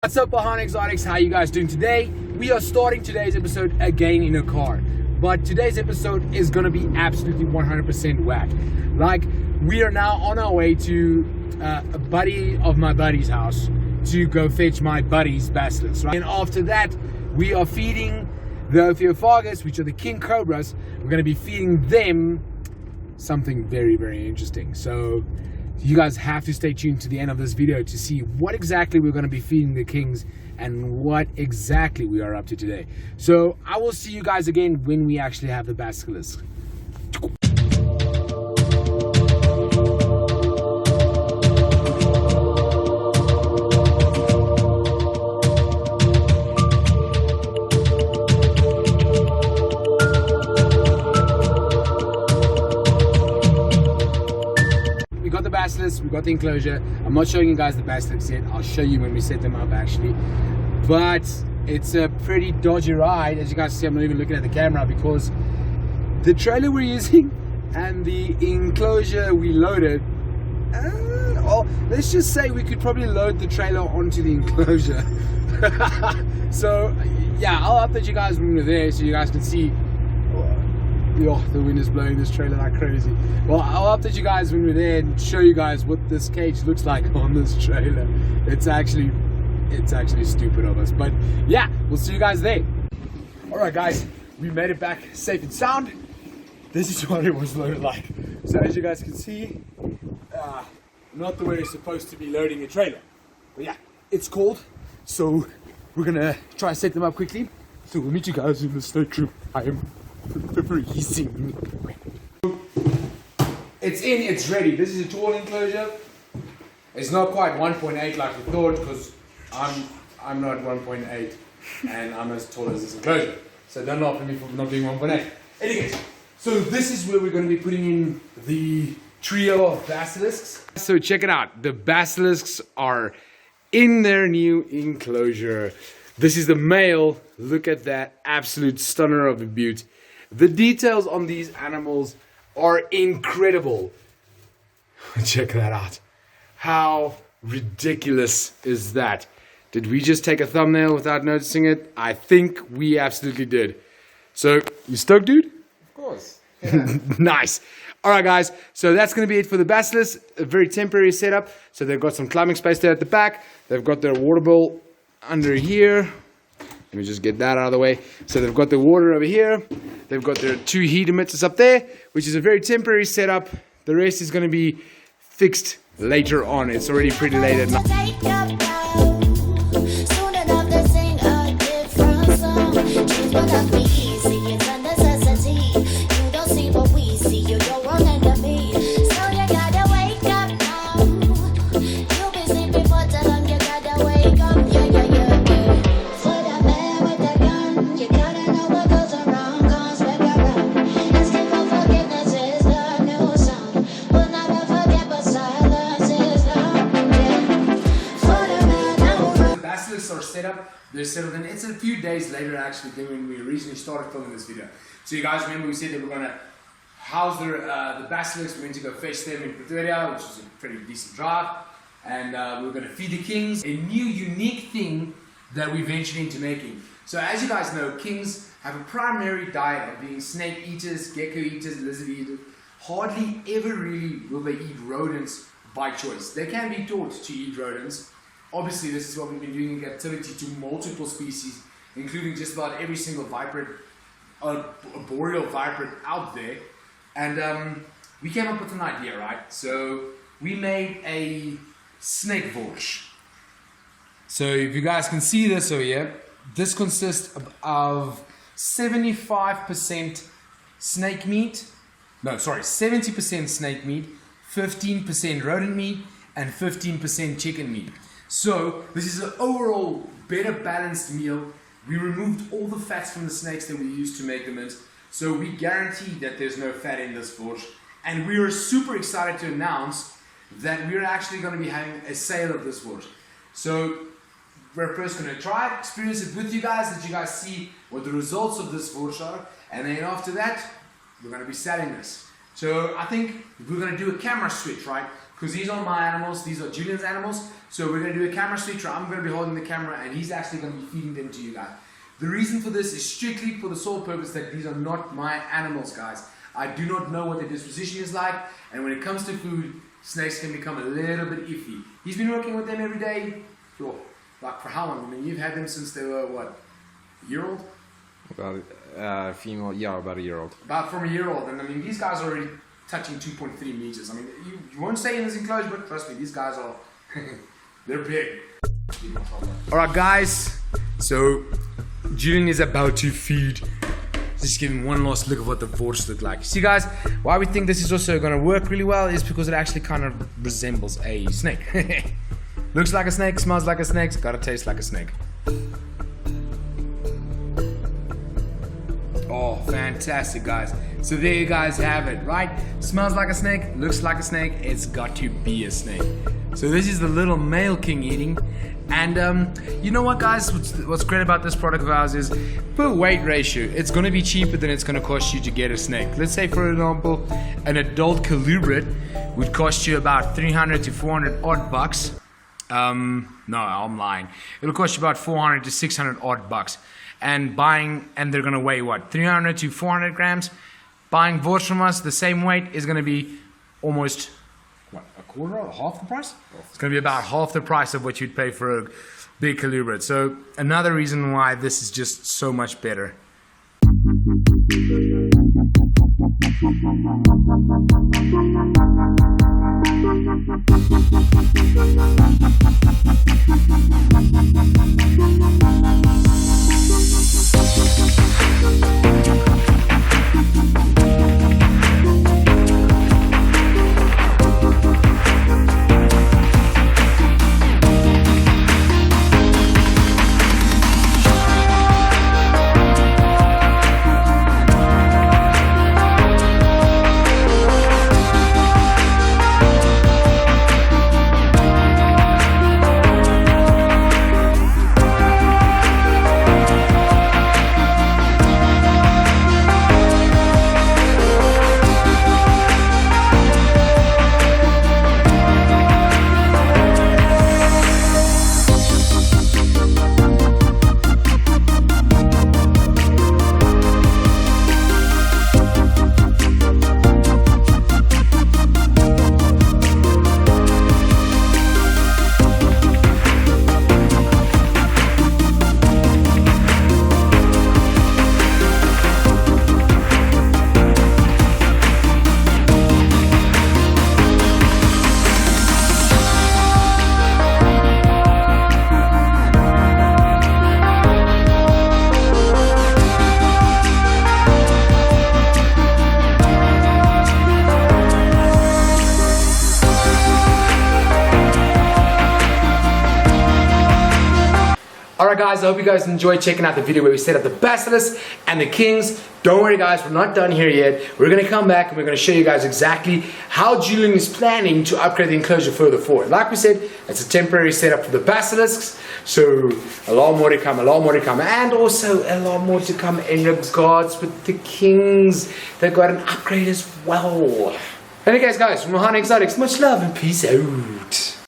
What's up, Bahana Exotics? How you guys doing today? We are starting today's episode again in a car, but today's episode is gonna be absolutely 100% whack. Like, we are now on our way to a buddy of my buddy's house to go fetch my buddy's basilisk, right? And after that, we are feeding the Ophiophagus, which are the king cobras. We're gonna be feeding them something very, very interesting. So you guys have to stay tuned to the end of this video to see what exactly we're going to be feeding the kings and what exactly we are up to today. So I will see you guys again when we actually have the basilisk. We got the enclosure. I'm not showing you guys the basilisk yet. I'll show you when we set them up actually. But it's a pretty dodgy ride. As you guys see, I'm not even looking at the camera because the trailer we're using and the enclosure we loaded, let's just say we could probably load the trailer onto the enclosure. So yeah, I'll update you guys when we're there so you guys can see. Oh, the wind is blowing this trailer like crazy. Well, I'll update you guys when we're there and show you guys what this cage looks like on this trailer. It's actually stupid of us, but yeah, we'll see you guys there. All right, guys, we made it back safe and sound. This is what it was loaded like. So as you guys can see, not the way it's supposed to be loading a trailer, but yeah, it's cold. So we're gonna try and set them up quickly. So we'll meet you guys in the state room. I am freezing. It's in, it's ready. This is a tall enclosure. It's not quite 1.8 like we thought because I'm not 1.8 and I'm as tall as this enclosure. So don't laugh at me for not being 1.8. Anyways, so this is where we're going to be putting in the trio of basilisks. So check it out. The basilisks are in their new enclosure. This is the male. Look at that absolute stunner of a beaut. The details on these animals are incredible. Check that out. How ridiculous is that? Did we just take a thumbnail without noticing it? I think we absolutely did. So, you stoked, dude? Of course. Yeah. Nice. All right, guys. So that's going to be it for the basilisk. A very temporary setup. So they've got some climbing space there at the back. They've got their water bowl under here. Let me just get that out of the way. So they've got the water over here. They've got their two heat emitters up there, which is a very temporary setup. The rest is going to be fixed later on. It's already pretty late at night. They're settled in. It's a few days later actually than when we originally started filming this video. So you guys remember we said that we're going to house the basilisks. We're going to go fetch them in Pretoria, which is a pretty decent drive, and we're going to feed the kings. A new unique thing that we ventured into making. So as you guys know, kings have a primary diet of being snake eaters, gecko eaters, lizard eaters. Hardly ever really will they eat rodents by choice. They can be taught to eat rodents. Obviously, this is what we've been doing in captivity to multiple species, including just about every single viper, boreal viper out there. And we came up with an idea, right? So we made a snake borscht. So if you guys can see this over here, this consists of 75% snake meat. No, sorry, 70% snake meat, 15% rodent meat, and 15% chicken meat. So this is an overall better balanced meal. We removed all the fats from the snakes that we used to make the mince. So we guarantee that there's no fat in this borscht. And we are super excited to announce that we're actually going to be having a sale of this borscht. So we're first going to try it, experience it with you guys, that you guys see what the results of this borscht are. And then after that, we're going to be selling this. So I think we're going to do a camera switch, right? because these are my animals, these are Julian's animals. So we're going to do a camera switch where I'm going to be holding the camera and he's actually going to be feeding them to you guys. The reason for this is strictly for the sole purpose that these are not my animals, guys. I do not know what their disposition is like, and when it comes to food, snakes can become a little bit iffy. He's been working with them every day. Sure. Like for how long? I mean, you've had them since they were, what, a year old? About female, yeah, about a year old. About from a year old. And I mean, these guys are already touching 2.3 meters. I mean, you won't stay in this enclosure, but trust me, these guys are, they're big. Alright guys, so Julian is about to feed. Just give him one last look of what the vorts look like. See guys, why we think this is also going to work really well is because it actually kind of resembles a snake. Looks like a snake, smells like a snake, gotta taste like a snake. Oh, fantastic guys. So there you guys have it, right? Smells like a snake, looks like a snake, it's got to be a snake. So this is the little male king eating. And you know what guys, what's great about this product of ours is per weight ratio, it's going to be cheaper than it's going to cost you to get a snake. Let's say for example, an adult colubrid would cost you about 300 to 400 odd bucks. No, I'm lying. It'll cost you about 400 to 600 odd bucks. And they're going to weigh what, 300 to 400 grams. Buying vorts from us the same weight is going to be almost, what, a quarter or half the price? It's going to be about half the price of what you'd pay for a big colubrid. So another reason why this is just so much better. Alright guys, I hope you guys enjoyed checking out the video where we set up the Basilisk and the Kings. Don't worry guys, we're not done here yet. We're going to come back and we're going to show you guys exactly how Julian is planning to upgrade the enclosure further forward. Like we said, it's a temporary setup for the Basilisks. So a lot more to come, and also a lot more to come in regards with the Kings. They've got an upgrade as well. Anyways guys, from Mohana Exotics, much love and peace out.